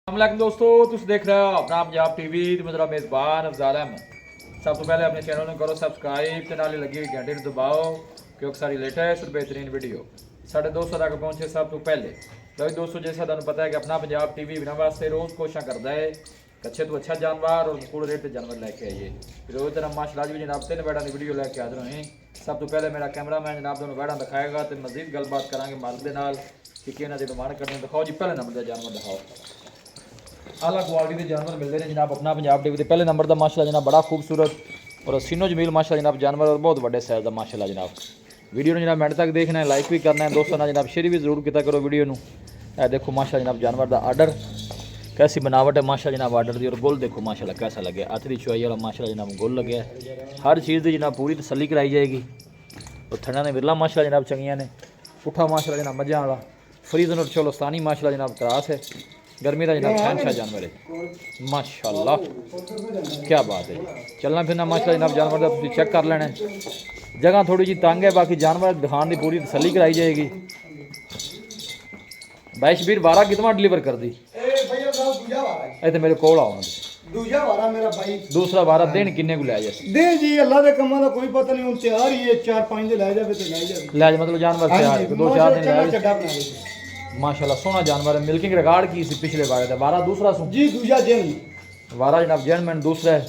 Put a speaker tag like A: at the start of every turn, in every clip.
A: अस्सलाम दोस्तों, तुम देख रहे हो अपना पंजाब टीवी ते मेरा मेज़बान अफजाल अहमद। सब तो पहले अपने चैनल में करो सब्सक्राइब ते नाले लगी हुई घंटे दबाओ क्योंकि सारी लेटेस्ट और बेहतरीन वीडियो साढ़े दोस्तों तक पहुँचे सब तो पहले। तो दोस्तों जैसा तुम पता है कि अपना पंजाब टीवी बिना वास्ते रोज़ कोशिश करता है कि अच्छे तो अच्छा जानवर और मुकूल रेट जानवर लैके आइए। रोज़ तरह माशाल्लाह भी जनाब 3 बैड़ा की वीडियो लैके हाजिर होए। सब तो पहले मेरा कैमरामैन जनाब दोनों बैड़ा दिखाएगा तो मजीद गलबात करांगे मालिक के नाल कि इन्हों की डिमांड करनी। दिखाओ जी, पहले नंबर का जानवर दिखाओ। आला क्वालिटी के जानवर मिलते हैं जनाब अपना पंजाब टीवी। पहले नंबर का माशाल्लाह जनाब बड़ा खूबसूरत और सीनो जमील माशाल्लाह जनाब जानवर और बहुत बड़े साइज का माशाल्लाह जनाब। वीडियो जनाब मिनट तक देखना है, लाइक भी करना है दोस्तों ना जनाब, शेयर भी जरूर किया करो वीडियो में। देखो माशाल्लाह जनाब जानवर का आर्डर कैसी बनावट है माशाल्लाह जनाब आर्डर की। और गुल देखो माशाल्लाह कैसा लगे, हथ की चुआई वाला माशाल्लाह जनाब गुल लगे। हर चीज़ की जनाब पूरी तसल्ली कराई जाएगी। और थना ने विरला माशाल्लाह जनाब चंगियां ने। पुठा माशाल्लाह जनाब मझां वाला फ्रीजन और चोलोस्तानी माशाल्लाह जनाब क्रॉस है। गर्मी का जनाब शहनशाह जानवर है माशाल्लाह, क्या बात है। चलना फिरना माशाल्लाह जनाब जानवर का तुम चेक कर लेना। जगह थोड़ी जी तंग है, बाकी जानवर दिखाने की पूरी तसल्ली कराई जाएगी। भाई शबीर 12 कितना डिलीवर कर दी तो मेरे को आओ दूसरा 12 दिन किन्ने को लै जाए
B: दे जी अल्लाह दे कमां दा कोई पता नहीं। हुन तैयार ही है, 4-5 दिन लै जावे ते लै जावे।
A: लै मतलब जानवर तैयार है, 2-4 दिन लै
B: चड्डा बना दे।
A: माशाल्लाह सोना जानवर है। मिल्किंग रिकॉर्ड की सी पिछले बारे दा 12 दूसरा सु
B: जी दूजा जन
A: 12 जनाब जेनमैन दूसरा है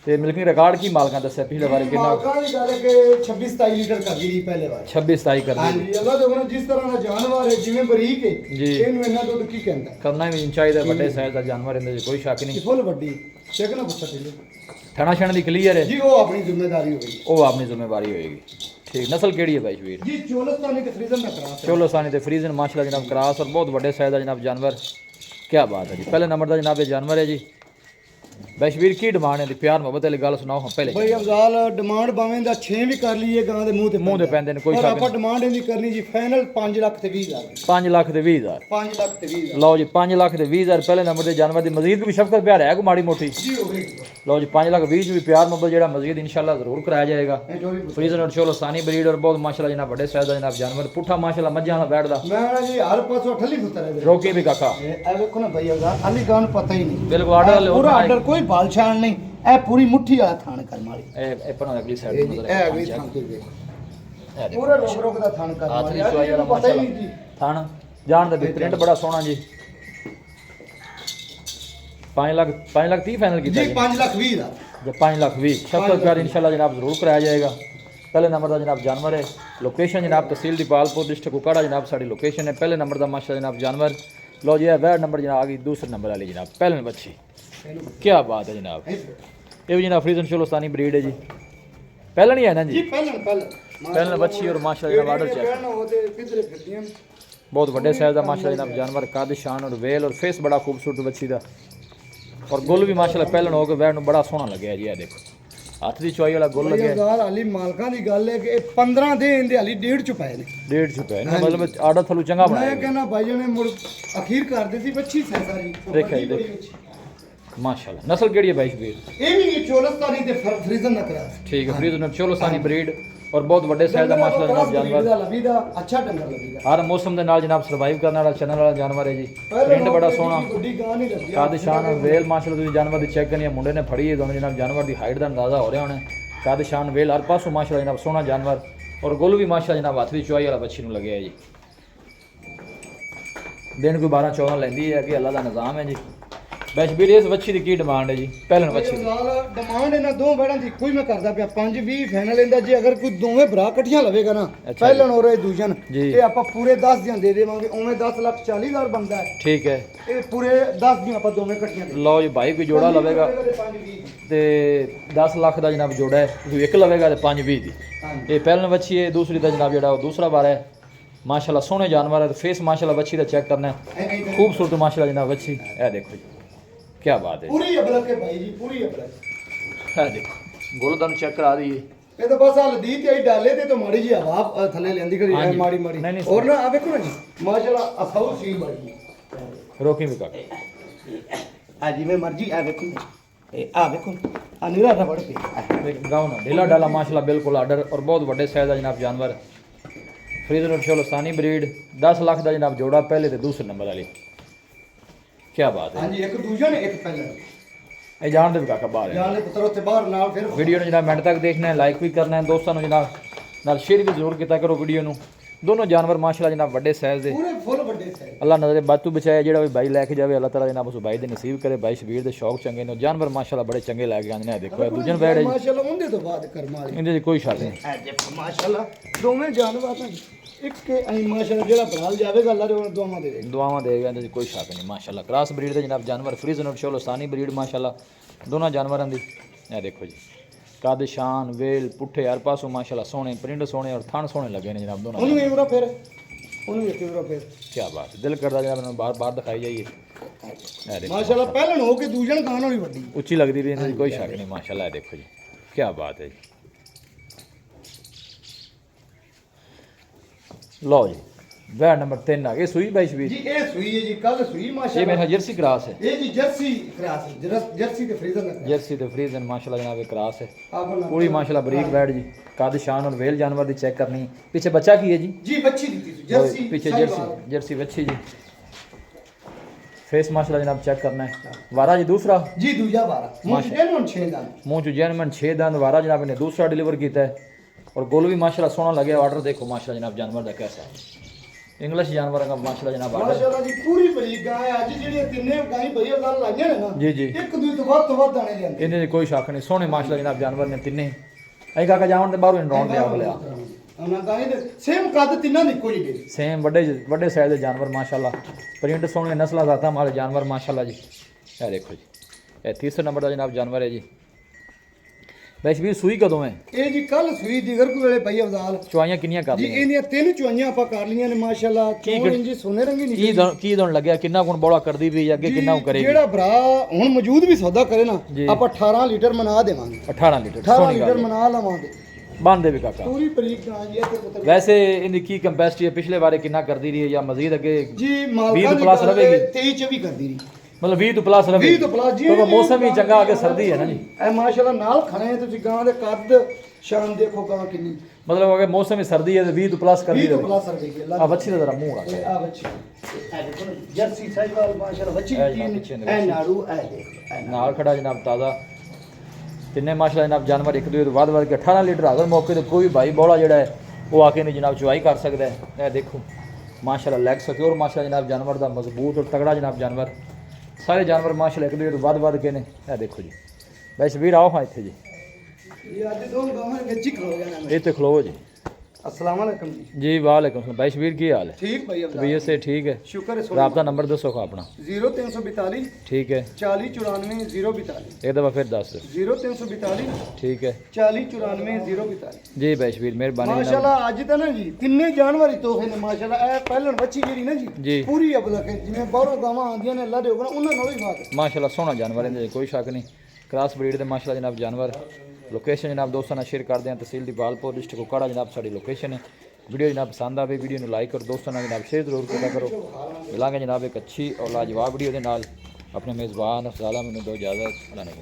A: ते मिल्किंग रिकॉर्ड की मालका दस्या पिछले बारे कितना
B: मालका दी गल है कि 26-27 लीटर कर दी पहले बार
A: 26-27 कर
B: हां
A: दी।
B: जी अल्लाह दे हुन जिस तरह दा जानवर है जिवें बरीक है
A: जी
B: इनु इन्ना दूध की कहंदा
A: करना भी चाहिए। बड़े साइज का जानवर इनदे कोई शक नहीं।
B: फुल बड्डी चेक ना पुछा पहले
A: थना छण दी क्लियर है
B: जी, वो अपनी जिम्मेदारी होगी,
A: वो अपनी जिम्मेवारी होएगी। ठीक नस्ल केड़ी है भाई शबीर?
B: जी चोलस्तानी के फ्रीजन में क्रॉस
A: चोलोसानी ते फ्रीजन माशाल्लाह जनाब क्रॉस और बहुत बड़े साइज का जनाब जानवर। क्या बात है जी। पहले नंबर का जनाब ये जानवर है जी। भाई शबीर की डिमांड है? प्यार मोहब्बत वाली गल सुनाओ। हम पहले
B: भाई अफजाल डिमांड बावें दा 6 भी कर लीए गां दे
A: मुंह ते पैंदे ने कोई
B: और
A: शक
B: आपा डिमांड इनदी करनी जी फाइनल 5 लाख ते 20 हज़ार
A: 5 लाख ते 20 हज़ार
B: 5 लाख ते 20 हज़ार
A: लो जी 5 लाख ते 20 हज़ार पहले नंबर के जानवर की मजीद भी शफकत प्यार है को माड़ी मोटी
B: जी हो गई
A: लो जी 5 लाख 20 भी प्यार मोहब्बत जो मजीद इंशाल्लाह जरूर कराया जाएगा। फ्रीजन और चोलोसानी ब्रीड और बहुत माशाल्लाह जनाब बड़े साइज का जनाब जानवर। पुठा माशाल्लाह मझां वाला बैठदा
B: मैं जी हर पासों ठल्ली फुतर है
A: रोके भी काका
B: ए देखो ना भाई अफजाल अली गान पता ही नहीं
A: बिल्कुल आर्डर
B: पूरा आर्डर कोई बालशान नहीं ए पूरी मुट्ठी वाला थान कर मारी
A: ए पर अगली साइड
B: ए
A: नजर
B: अगली थान के देख पूरा रोक दा थान कर
A: हाथ
B: मारी
A: दी चुआई वाला
B: पता ही नहीं जी
A: थान जान दा भी प्रिंट बड़ा सोहना जी। 5 लाख 30 फाइनल कीता
B: जी 5 लाख 20 हज़ार
A: जब 5 लाख 20 शफकत प्यार इंशाल्लाह जनाब जरूर कराया जाएगा। पहले नंबर का जनाब जानवर है। लोकेशन जनाब तहसील दीपालपुर डिस्ट्रिक्ट कुकाड़ा जनाब साड़ी लोकेशन है। पहले नंबर का माशा जनाब जानवर। लो जी वह नंबर जनाब आ गई दूसरे नंबर वाली जनाब पहले में बच्ची। क्या बात है जनाब, ये भी जनाब फ्रीजन चोलोस्तानी ब्रीड है जी। पहले नहीं है ना जी पहले बच्ची और माशा जनाब आर्डर चेक बहुत बड़े साइज का माशा जनाब जानवर। कद शान और वेल और फेस बड़ा खूबसूरत बच्ची का और गुल भी माशाल्लाह पहले हो के वैर बड़ा सोहना लगे जी। देखो हाथ की चुआई वाला गुल लगे।
B: हाली मालका दी गल है कि 15 दे इंदे हाली 1.5 चुपाए ने
A: 1.5 चुपाए ने मतलब आर्डर थलू चंगा बनाया।
B: मैं कहना भाई ने मुड़ अखीर कर दी थी बच्ची से सारी
A: देखा ही देख माशाल्लाह। नस्ल केड़ी है भाई शबीर?
B: ये भी चोलस्तानी ते फ्रीजन ना करा
A: ठीक है फ्रीजन और चोलोस्तानी ब्रीड और बहुत बड़े साइज का माशाल्लाह जनाब जानवर।
B: लबीदा अच्छा डंगर लबीदा
A: हर मौसम के नाल जनाब सर्वाइव करने वाला चैनल वाला जानवर है जी। प्रिंट बड़ा सोहना
B: गुड्डी गां नहीं लगी
A: कद शान वेल माशाल्लाह तुम जानवर की चेक करनी है। मुंडे ने फड़ी है दोनों जनाब जानवर की हाइट का अंदाजा हो रहा होना। कद शान वेल हर पासों माशाल्लाह जनाब सोहना जानवर और गुल भी माशाल्लाह जनाब हाथ की चुआई वाला बच्ची नूं लगे है जी। दिन कोई 12-14 लैंदी है कि अल्लाह का निज़ाम है जी। बैशबीर इस बच्ची की डिमांड है जी? पहले बच्ची
B: डिमांड इन्हां दो बैड़ां दी कोई मैं करदा पिया 5-20 फाइनल इंदा जी। अगर कोई दोवें भरा इकट्ठियां लवेगा ना पहलन हो रहे दूजन
A: जी।
B: ते आपां पूरे 10 दियां दे देवांगे। उवें 10,40,000 बनदा है।
A: ठीक है
B: ये पूरे 10 दियां आपां दोवें इकट्ठियां दे
A: लो जी भाई कोई जोड़ा लवेगा
B: 5-20
A: तो 10 लाख का जनाब जोड़ा है। कोई एक लवेगा तो 5-20 की ये पहलन बच्ची है। दूसरी का जनाब जो दूसरा बार है माशाल्लाह सोहने जानवर है। फेस माशाल्लाह बच्ची का चेक करना है खूबसूरत माशाल्लाह जनाब बच्ची। ए देखो जी क्या बात है
B: पूरी अबलक है भाई जी पूरी अबलक।
A: है देखो गोल तुम चेक करा दी
B: ये तो बस हाल दी ते डाले ते तो माड़ी जी हवा थले लेंदी करी
A: हाँ जी।
B: माड़ी माड़ी
A: नहीं, नहीं,
B: और ना आ देखो ना जी माशाल्लाह असाउ सी बड़ी
A: रोकी भी काका
B: आ जी मैं मर्जी आ देखो ए आ देखो आ नीरा रबड़ पे
A: गाँव ना ढीला डाला माशाल्लाह बिल्कुल आर्डर और बहुत बड़े साइज का जनाब जानवर। फ्रीजन और चोलोस्तानी ब्रीड 10 लाख का जनाब जोड़ा पहले तो दूसरे नंबर वाली। ਕੀ ਬਾਤ ਹੈ
B: ਹਾਂਜੀ, ਇੱਕ ਦੂਜਾ ਨੇ ਇੱਕ ਪਹਿਲਾਂ
A: ਇਹ ਜਾਣ ਦੇ ਵੀ ਕਾਕਾ ਬਾਹਰ ਹੈ
B: ਜਾਨ ਦੇ ਪੁੱਤਰ ਉੱਥੇ ਬਾਹਰ ਨਾਲ ਫਿਰ
A: ਵੀਡੀਓ ਨੂੰ ਜਨਾਬ ਮਿੰਟ ਤੱਕ ਦੇਖਣਾ ਹੈ, ਲਾਈਕ ਵੀ ਕਰਨਾ ਹੈ, ਦੋਸਤਾਂ ਨੂੰ ਜਨਾਬ ਨਾਲ ਸ਼ੇਅਰ ਵੀ ਜ਼ਰੂਰ ਕੀਤਾ ਕਰੋ ਵੀਡੀਓ ਨੂੰ। ਦੋਨੋਂ ਜਾਨਵਰ ਮਾਸ਼ਾਅੱਲਾ ਜਨਾਬ ਵੱਡੇ ਸਾਈਜ਼ ਦੇ,
B: ਪੂਰੇ ਫੁੱਲ ਵੱਡੇ ਸਾਈਜ਼।
A: ਅੱਲਾਹ ਨਜ਼ਰੇ ਬਾਤੂ ਬਚਾਏ, ਜਿਹੜਾ ਵੀ ਬਾਈ ਲੈ ਕੇ ਜਾਵੇ ਅੱਲਾਹ ਤਾਲਾ ਜਨਾਬ ਉਸ ਬਾਈ ਦੇ ਨਸੀਬ ਕਰੇ। ਬਾਈ ਸ਼ਬੀਰ ਦੇ ਸ਼ੌਕ ਚੰਗੇ ਨੇ, ਜਾਨਵਰ ਮਾਸ਼ਾਅੱਲਾ ਬੜੇ ਚੰਗੇ ਲੈ ਕੇ ਆਉਂਦੇ ਨੇ। ਦੇਖੋ ਇਹ ਦੂਜਨ ਬੈੜ ਹੈ ਜੀ,
B: ਮਾਸ਼ਾਅੱਲਾ ਉਹਦੇ ਤੋਂ ਬਾਅਦ ਕਰਮਾ ਵਾਲੀ
A: ਇਹਦੇ 'ਚ ਕੋਈ ਸ਼ੱਕ ਨਹੀਂ।
B: ਇਹ ਦੇਖੋ ਮਾਸ਼ਾਅੱਲਾ ਦੋਵੇਂ ਜਾਨਵਰ ਨੇ ਇੱਕ ਐਂ ਮਾਸ਼ਾਅੱਲਾ ਜਿਹੜਾ ਬਰਾਲ ਜਾਵੇਗਾ ਅੱਲਾਹ ਦੇ ਦੁਆਵਾਂ ਦੇਵੇਗਾ।
A: ਦੁਆਵਾਂ ਦੇਗਾ, ਇਹਦੇ 'ਚ ਕੋਈ ਸ਼ੱਕ ਨਹੀਂ ਮਾਸ਼ਾਅੱਲਾ। ਕ੍ਰਾਸ ਬਰੀਡ ਦੇ ਜਨਾਬ ਜਾਨਵਰ ਫਰੀਜ਼ਨ ਔਰ ਸ਼ੋਲੋਸਾਨੀ ਬਰੀਡ ਮਾਸ਼ਾਅੱਲਾ ਦੋਨਾਂ ਜਾਨਵਰਾਂ ਦੀ। ਇਹ ਦੇਖੋ ਜੀ ਕੱਦ ਸ਼ਾਨ ਵੇਲ ਪੁੱਠੇ ਹਰ ਪਾਸੋਂ ਮਾਸ਼ਾਅੱਲਾ ਸੋਹਣੇ, ਪ੍ਰਿੰਟ ਸੋਹਣੇ ਔਰ ਥਣ ਸੋਹਣੇ ਲੱਗੇ ਨੇ ਜਨਾਬ ਦੋਨਾਂ।
B: ਉਹਨੂੰ ਇੱਕ ਵਾਰ ਫਿਰ ਉਹਨੂੰ ਇੱਕ ਵਾਰ ਫਿਰ
A: ਕੀ ਬਾਤ ਹੈ, ਦਿਲ ਕਰਦਾ ਜਨਾਬ ਇਹਨਾਂ ਨੂੰ ਬਾਹਰ ਦਿਖਾਈ ਜਾਈਏ। ਇਹ ਦੇਖੋ
B: ਮਾਸ਼ਾਅੱਲਾ ਪਹਿਲਣ ਹੋ ਕੇ ਦੂਜਣ ਖਾਣ ਵਾਲੀ ਵੱਡੀ
A: ਉੱਚੀ ਲੱਗਦੀ ਰਹੀ, ਇਹਦੇ 'ਚ ਕੋਈ ਸ਼ੱਕ ਨਹੀਂ ਮਾਸ਼ਾਅੱਲਾ। ਇਹ ਦੇਖੋ ਜੀ ਕੀ ਬਾਤ ਹੈ ਜੀ। ਲਓ ਜੀ ਵੈੜ ਨੰਬਰ 3 ਆ ਗਈ ਸੂਈ ਬਾਈ ਸ਼ਬੀਰ
B: ਜੀ। ਇਹ ਸੂਈ ਹੈ ਜੀ, ਕੱਲ ਸੂਈ
A: ਇਹ
B: ਮਾਸ਼ਾਅੱਲਾ।
A: ਮੇਰਾ ਜਰਸੀ ਕ੍ਰਾਸ ਹੈ,
B: ਇਹ ਜੀ ਜਰਸੀ ਕਰਾਸ ਜਰਸੀ ਤੇ ਫਰੀਜ਼ਰ ਦਾ
A: ਜਰਸੀ ਤੇ ਫਰੀਜ਼ਨ ਮਾਸ਼ਾਅੱਲਾ ਜਨਾਬ ਇਹ ਕ੍ਰਾਸ ਹੈ
B: ਆਪਣਾ
A: ਪੂਰੀ ਮਾਸ਼ਾਅੱਲਾ ਬਰੀਕ ਵੈੜ ਜੀ। ਕੱਦ ਸ਼ਾਨ ਔਰ ਵੇਲ ਜਾਨਵਰ ਦੀ ਚੈੱਕ ਕਰਨੀ। ਪਿੱਛੇ ਬੱਚਾ ਕੀ ਹੈ ਜੀ?
B: ਜੀ ਬੱਚੀ ਦਿੱਤੀ ਸੀ ਜਰਸੀ
A: ਪਿੱਛੇ ਜਰਸੀ ਬੱਚੀ ਜੀ। ਫੇਸ ਮਾਸ਼ਾਅੱਲਾ ਜਨਾਬ ਚੈੱਕ ਕਰਨਾ ਹੈ। ਵਾਰਾ ਜੀ ਦੂਸਰਾ
B: ਜੀ ਦੂਜਾ 12 ਮੁੰਡੇ ਨੂੰ 6 ਦਾ
A: ਮੂੰਹ ਚ ਜੈਨਮਨ 6 ਦੰਦ ਵਾਰਾ ਜਨਾਬ ਨੇ ਦੂਸਰਾ ਡਿਲੀਵਰ ਕੀਤਾ ਹੈ ਔਰ गोल भी माशाल्लाह सोना लगे। ऑर्डर देखो माशाल्लाह जनाब जानवर का कैसा है। इंग्लिश जानवर का माशाल्लाह जनाब ऑर्डर
B: माशाल्लाह जी पूरी बरीक गाय आज ਜਿਹੜੀ ਤਿੰਨੇ ਗਾਈ ਬਈ ਗੱਲ ਲਾਈਆਂ ਨੇ ਨਾ
A: जी जी
B: ਇੱਕ ਦੂਜੇ ਤੋਂ ਵੱਧ ਦਾਣੇ ਲੈਂਦੇ
A: ਇਹਦੇ ਕੋਈ ਸ਼ੱਕ ਨਹੀਂ। ਸੋਹਣੇ ਮਾशाल्लाह ਜਨਾਬ ਜਾਨਵਰ ਨੇ ਤਿੰਨੇ। ਅਸੀਂ ਕਾਕਾ ਜਾਵਣ ਤੇ ਬਾਹਰੋਂ ਇਨਰੌਨ ਲਿਆ ਲਿਆ
B: ਉਹਨਾਂ ਗਾਈ ਦੇ ਸੇਮ ਕੱਦ ਤਿੰਨਾਂ ਦੀ ਕੋਈ ਨਹੀਂ
A: ਸੇਮ ਵੱਡੇ ਸਾਈਜ਼ ਦੇ ਜਾਨਵਰ ਮਾशाल्लाह। ਪ੍ਰਿੰਟ ਸੋਹਣੇ ਨਸਲਾਂ ਜ਼ਾਤਾਂ ਵਾਲੇ ਜਾਨਵਰ ਮਾशाल्लाह ਜੀ। ਇਹ ਦੇਖੋ ਜੀ ਇਹ ਤੀਸਰੇ ਨੰਬਰ ਦਾ ਜਨਾਬ ਜਾਨਵਰ ਹੈ ਜੀ। ਵੈਸੇ ਵੀ ਸੂਈ ਕਦੋਂ ਹੈ?
B: ਇਹ ਜੀ ਕੱਲ ਸੂਈ ਦੀ ਗਰਕ ਵੇਲੇ ਪਈ ਅਫਜ਼ਾਲ।
A: ਚੁਆਈਆਂ ਕਿੰਨੀਆਂ ਕਰ
B: ਜੀ
A: ਲਈਆਂ
B: ਇਹਦੀਆਂ 3 ਚੁਆਈਆਂ ਆਪਾਂ ਕਰ ਲੀਆਂ ਨੇ ਮਾਸ਼ਾਅੱਲਾ। ਚੋਣ ਇੰਜੀ ਸੋਨੇ ਰੰਗੀ ਨਹੀਂ
A: ਕੀ ਦੋਣ ਲੱਗਿਆ ਕਿੰਨਾ ਗੁਣ ਬੋਲਾ ਕਰਦੀ ਵੀ ਅੱਗੇ ਕਿੰਨਾ ਕਰੇਗੀ?
B: ਜਿਹੜਾ ਭਰਾ ਹੁਣ ਮੌਜੂਦ ਵੀ ਸੌਦਾ ਕਰੇ ਨਾ
A: ਜੀ।
B: ਆਪਾਂ 18 ਲੀਟਰ ਮਨਾ ਦੇਵਾਂਗੇ।
A: 18 ਲੀਟਰ
B: 18
A: ਸੋਹਣੀ
B: ਲੀਟਰ
A: ਗੱਲ
B: ਮਨਾ ਲਵਾਂਗੇ
A: ਬੰਦੇ ਵੀ ਕਾਕਾ।
B: ਪੂਰੀ ਬਰੀਕ ਗਾਂ ਜੀ ਇੱਥੇ ਪੁੱਤਰ।
A: ਵੈਸੇ ਇਹਦੀ ਕੀ ਕੰਪੈਸਿਟੀ ਹੈ? ਪਿਛਲੇ ਵਾਰੇ ਕਿੰਨਾ ਕਰਦੀ ਰਹੀ ਹੈ ਜਾਂ ਮਜ਼ੀਦ ਅੱਗੇ
B: ਜੀ
A: 20
B: ਮਾਲਕਾਂ
A: ਤੋਂ
B: ਦੀ
A: ਪਲੱਸ ਰਵੇਗੀ?
B: 23 24 ਕਰਦੀ ਰਹੀ।
A: ਮਤਲਬ 20 ਤੋਂ ਪਲੱਸ ਰਵੇ
B: 20 ਤੋਂ ਪਲੱਸ ਜੀ।
A: ਕਿਉਂਕਿ ਮੌਸਮ ਵੀ ਚੰਗਾ ਅੱਗੇ ਸਰਦੀ ਹੈ ਨਾ ਜੀ।
B: ਇਹ ਮਾਸ਼ਾਅੱਲਾ ਨਾਲ ਖੜੇ ਤੁਸੀਂ ਗਾਂ ਦੇ ਕੱਦ ਸ਼ਾਨ ਦੇਖੋ ਗਾਂ ਕਿੰਨੀ।
A: ਮਤਲਬ ਅਗਰ ਮੌਸਮ ਵੀ ਸਰਦੀ ਹੈ ਤੇ 20 ਤੋਂ ਪਲੱਸ ਕਰਦੀ
B: 20 ਤੋਂ
A: ਰਹੇ।
B: ਪਲੱਸ ਕਰ ਗਈ
A: ਆ ਬੱਚੀ ਦਾ ਜ਼ਰਾ ਮੂੰਹ ਰੱਖ।
B: ਆ ਬੱਚੀ ਇਹ ਦੇਖੋ ਨਾ, ਜਰਸੀ ਸਾਈਵਾਲ ਮਾਸ਼ਾਅੱਲਾ ਬੱਚੀ
A: ਇਹ
B: ਕੀ
A: ਬੱਚੇ ਨੇ
B: ਇਹ ਨਾੜੂ ਇਹ ਦੇਖੋ ਇਹ
A: ਨਾਲ ਖੜਾ ਜਨਾਬ ਤਾਜ਼ਾ ਤਿੰਨੇ ਮਾਸ਼ਾਅੱਲਾ ਜਨਾਬ ਜਾਨਵਰ ਇੱਕ ਦੂਜੇ ਤੋਂ ਵੱਧ ਕੇ 18 ਲੀਟਰ ਹਾਜ਼ਰ ਮੌਕੇ ਤੇ ਕੋਈ ਭਾਈ ਬੋਲਾ ਜਿਹੜਾ ਹੈ ਉਹ ਆ ਕੇ ਨਹੀਂ ਜਨਾਬ ਚੁਆਈ ਕਰ ਸਕਦਾ ਹੈ। ਇਹ ਦੇਖੋ ਮਾਸ਼ਾਅੱਲਾ ਲੈਗ ਸਿਕਿਉਰ ਮਾਸ਼ਾਅੱਲਾ ਜਨਾਬ ਜਾਨਵਰ ਦਾ ਮਜ਼ਬੂਤ ਔਰ ਤਗੜਾ ਜਨਾਬ ਜਾਨਵਰ। ਸਾਰੇ ਜਾਨਵਰ ਮਾਸ਼ਾਅੱਲਾ ਇੱਕ ਦੂਜੇ ਤੋਂ ਵੱਧ ਕੇ ਨੇ। ਇਹ ਦੇਖੋ ਜੀ ਵੈਸੇ ਵੀਰ ਆਓ ਹਾਂ ਇੱਥੇ ਜੀ।
B: ਇਹ ਅੱਜ ਦੋ ਗਾਵਾਂ ਵਿੱਚ ਹੀ ਖਲੋ ਜਾਣਾ ਮੈਂ।
A: ਇਹ ਤੇ ਖਲੋਵੋ ਜੀ।
B: अस्सलाम वालेकुम जी।
A: जी वालेकुम सलाम। भाई शबीर की हाल है?
B: ठीक भाई अब
A: तबीयत से ठीक है?
B: शुक्र है।
A: राब्ता नंबर दसो खा अपना।
B: 0342
A: ठीक है
B: 40 94 042
A: एक दफ़ा फिर दस।
B: 0342
A: ठीक है
B: 40 94 042
A: जी भाई शबीर मेहरबानी।
B: माशाल्लाह ਅੱਜ ਤਾਂ ਨਾ ਜੀ ਤਿੰਨੇ ਜਾਨਵਰ ਹੀ ਤੋਹਫੇ ਨੇ ਮਾਸ਼ਾਅੱਲਾ। ਇਹ ਪਹਿਲਣ ਬੱਚੀ ਜਿਹੜੀ ਨਾ
A: ਜੀ।
B: ਜੀ ਪੂਰੀ ਅਬਲਕ ਹੈ ਜਿਵੇਂ ਬਾਹਰੋਂ ਗਾਵਾਂ ਆਉਂਦੀਆਂ ਨੇ ਅੱਲਾ ਦੇ ਹੁਕਮ ਉਹਨਾਂ ਨਾਲ ਹੀ ਬਾਤ।
A: माशाल्लाह सोहना जानवर है कोई शक नहीं। क्रॉस ब्रीड के माशाल्लाह जनाब जानवर। लोकेशन जनाब दोस्तों ने शेयर कर दें। तहसील दीपालपुर डिस्ट्रिक्ट कोकाड़ा जनाब साड़ी लोकेशन है। वीडियो जनाब पसंद आए वीडियो को लाइक और दोस्तों ने जनाब शेयर जरूर किया करो। मिलांगे जनाब एक अच्छी और लाजवाब वीडियो के नाल। अपने मेज़बान अफजाल मैंने दो इजाज़त। अल्लाह ने